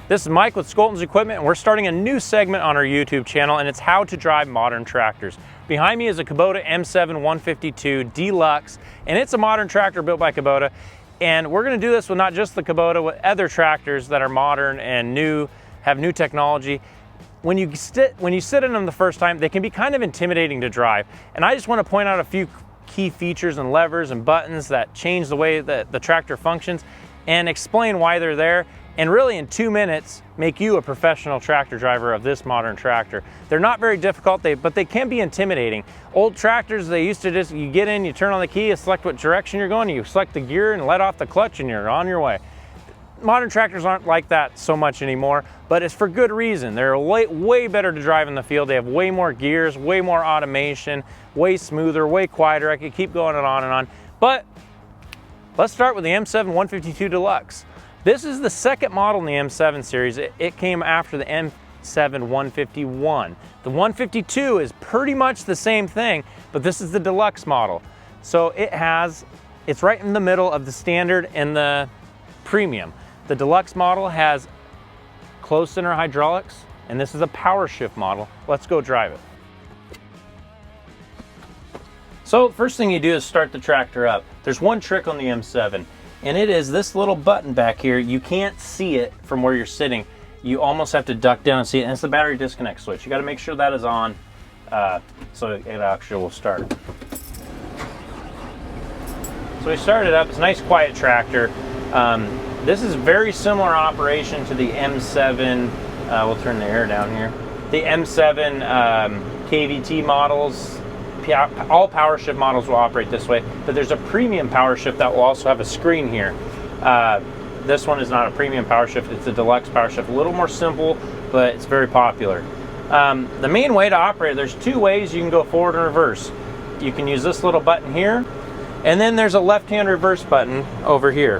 This is Mike with Skolton's Equipment, and we're starting a new segment on our YouTube channel, and it's how to drive modern tractors. Behind me is a Kubota M7 152 Deluxe, and it's a modern tractor built by Kubota. And we're going to do this with not just the Kubota, with other tractors that are modern and new, have new technology. When you sit in them the first time, they can be kind of intimidating to drive. And I just want to point out a few key features and levers and buttons that change the way that the tractor functions and explain why they're there. And really in 2 minutes, make you a professional tractor driver of this modern tractor. They're not very difficult, but they can be intimidating. Old tractors, they used to just, you get in, you turn on the key, you select what direction you're going, you select the gear and let off the clutch and you're on your way. Modern tractors aren't like that so much anymore, but it's for good reason. They're way better to drive in the field. They have way more gears, way more automation, way smoother, way quieter. I could keep going on and on. But let's start with the M7 152 Deluxe. This is the second model in the M7 series. It came after the M7 151. The 152 is pretty much the same thing, but this is the Deluxe model. So it's right in the middle of the standard and the premium. The Deluxe model has closed center hydraulics, and this is a power shift model. Let's go drive it. So first thing you do is start the tractor up. There's one trick on the M7. And it is this little button back here. You can't see it from where you're sitting. You almost have to duck down and see it. And it's the battery disconnect switch. You got to make sure that is on so it actually will start. So we started it up. It's a nice quiet tractor. This is very similar operation to the M7. We'll turn the air down here. The M7 KVT models. All power shift models will operate this way, but there's a premium power shift that will also have a screen here. This one is not a premium power shift, it's a Deluxe power shift. A little more simple, but it's very popular. The main way to operate, there's two ways you can go forward and reverse. You can use this little button here, and then there's a left-hand reverse button over here,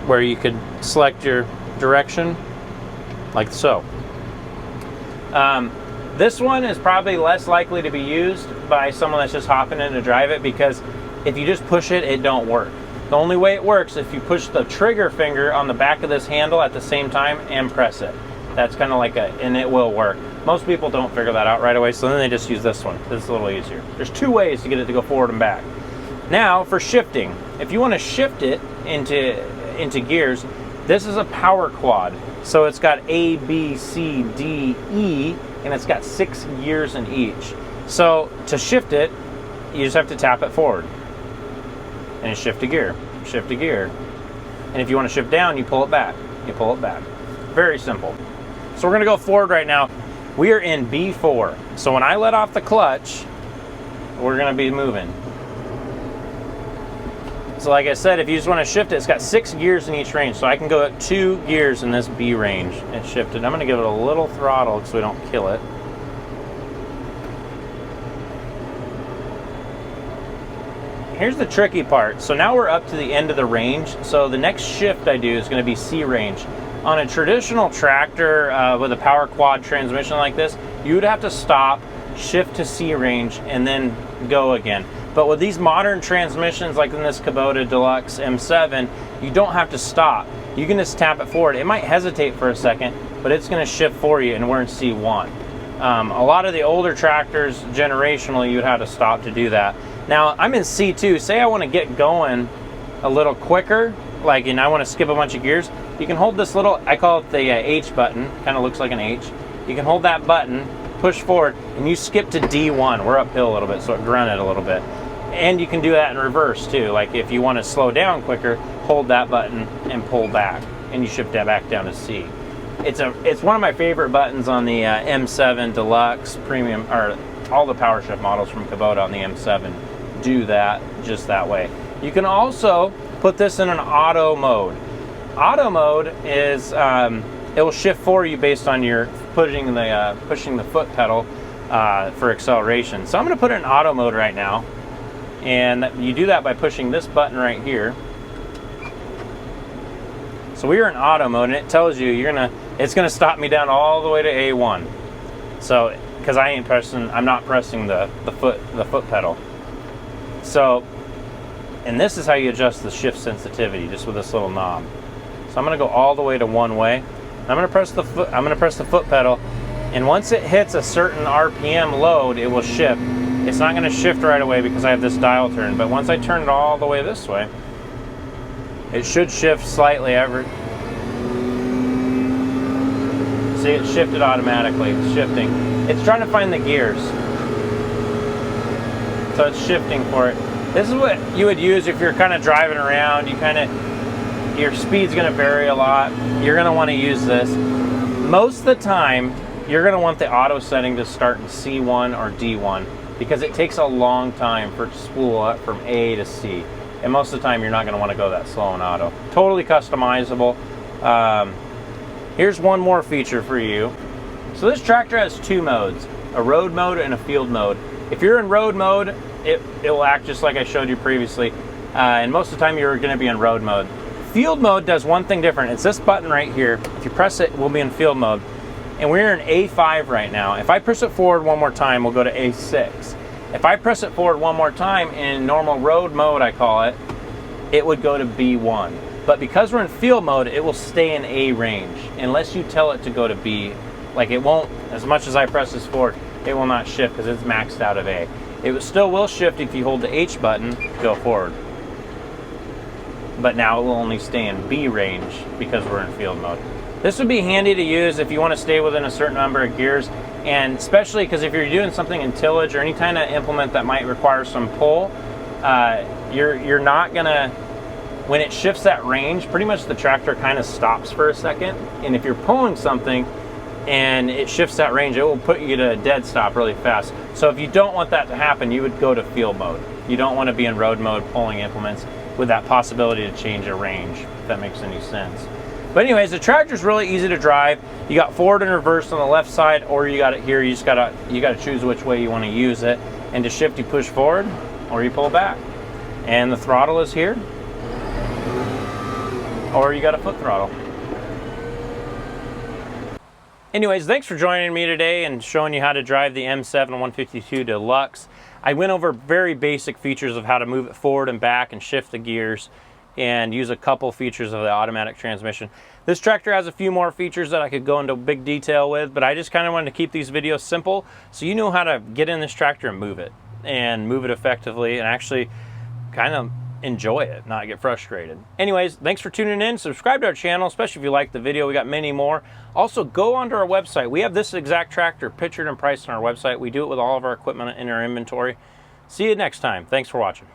where you could select your direction, like so. This one is probably less likely to be used by someone that's just hopping in to drive it, because if you just push it, it don't work. The only way it works if you push the trigger finger on the back of this handle at the same time and press it. That's kind of like and it will work. Most people don't figure that out right away, so then they just use this one. This is a little easier. There's two ways to get it to go forward and back. Now for shifting, if you want to shift it into gears, this is a power quad. So it's got A, B, C, D, E, and it's got 6 gears in each. So to shift it, you just have to tap it forward. And you shift a gear, shift a gear. And if you want to shift down, you pull it back. You pull it back. Very simple. So we're gonna go forward right now. We are in B4. So when I let off the clutch, we're gonna be moving. So like I said, if you just want to shift it, it's got 6 gears in each range. So I can go at 2 gears in this B range and shift it. I'm going to give it a little throttle so we don't kill it. Here's the tricky part. So now we're up to the end of the range. So the next shift I do is going to be C range. On a traditional tractor with a power quad transmission like this, you would have to stop, shift to C range, and then go again. But with these modern transmissions, like in this Kubota Deluxe M7, you don't have to stop. You can just tap it forward. It might hesitate for a second, but it's going to shift for you, and we're in C1. A lot of the older tractors, generationally, you'd have to stop to do that. Now, I'm in C2. Say I want to get going a little quicker, and I want to skip a bunch of gears. You can hold this little, I call it the H button, kind of looks like an H. You can hold that button, push forward, and you skip to D1. We're uphill a little bit, so it grunted a little bit. And you can do that in reverse too. Like if you want to slow down quicker, hold that button and pull back, and you shift that back down to C. It's one of my favorite buttons on the M7 Deluxe Premium, or all the power shift models from Kubota on the M7 do that just that way. You can also put this in an auto mode. Auto mode is it will shift for you based on your pushing the foot pedal for acceleration. So I'm going to put it in auto mode right now. And you do that by pushing this button right here. So we are in auto mode, and it tells you it's gonna stop me down all the way to A1. So because I'm not pressing the foot pedal. So, and this is how you adjust the shift sensitivity, just with this little knob. So I'm gonna go all the way to one way. I'm gonna press the foot pedal, and once it hits a certain RPM load, it will shift. It's not gonna shift right away because I have this dial turn, but once I turn it all the way this way, it should shift slightly See, it shifted automatically. It's shifting. It's trying to find the gears. So it's shifting for it. This is what you would use if you're kind of driving around. Your speed's gonna vary a lot. You're gonna wanna use this. Most of the time, you're gonna want the auto setting to start in C1 or D1 because it takes a long time for it to spool up from A to C. And most of the time, you're not gonna wanna go that slow in auto. Totally customizable. Here's one more feature for you. So this tractor has two modes, a road mode and a field mode. If you're in road mode, it will act just like I showed you previously. And most of the time you're gonna be in road mode. Field mode does one thing different. It's this button right here. If you press it, we'll be in field mode. And we're in A5 right now. If I press it forward one more time, we'll go to A6. If I press it forward one more time in normal road mode, I call it, it would go to B1. But because we're in field mode, it will stay in A range unless you tell it to go to B. Like it won't, as much as I press this forward, it will not shift because it's maxed out of A. It still will shift if you hold the H button to go forward. But now it will only stay in B range because we're in field mode. This would be handy to use if you want to stay within a certain number of gears, and especially because if you're doing something in tillage or any kind of implement that might require some pull, you're not gonna, when it shifts that range, pretty much the tractor kind of stops for a second. And if you're pulling something and it shifts that range, it will put you to a dead stop really fast. So if you don't want that to happen, you would go to field mode. You don't want to be in road mode pulling implements with that possibility to change a range, if that makes any sense. But anyways, the tractor's really easy to drive. You got forward and reverse on the left side, or you got it here. You gotta choose which way you want to use it. And to shift, you push forward or you pull back. And the throttle is here, or you got a foot throttle. Anyways, thanks for joining me today and showing you how to drive the M7 152 Deluxe. I went over very basic features of how to move it forward and back and shift the gears and use a couple features of the automatic transmission. This tractor has a few more features that I could go into big detail with, but I just kind of wanted to keep these videos simple so you know how to get in this tractor and move it effectively and actually kind of enjoy it, not get frustrated. Anyways, thanks for tuning in. Subscribe to our channel, especially if you liked the video. We got many more. Also, go onto our website. We have this exact tractor pictured and priced on our website. We do it with all of our equipment in our inventory. See you next time. Thanks for watching.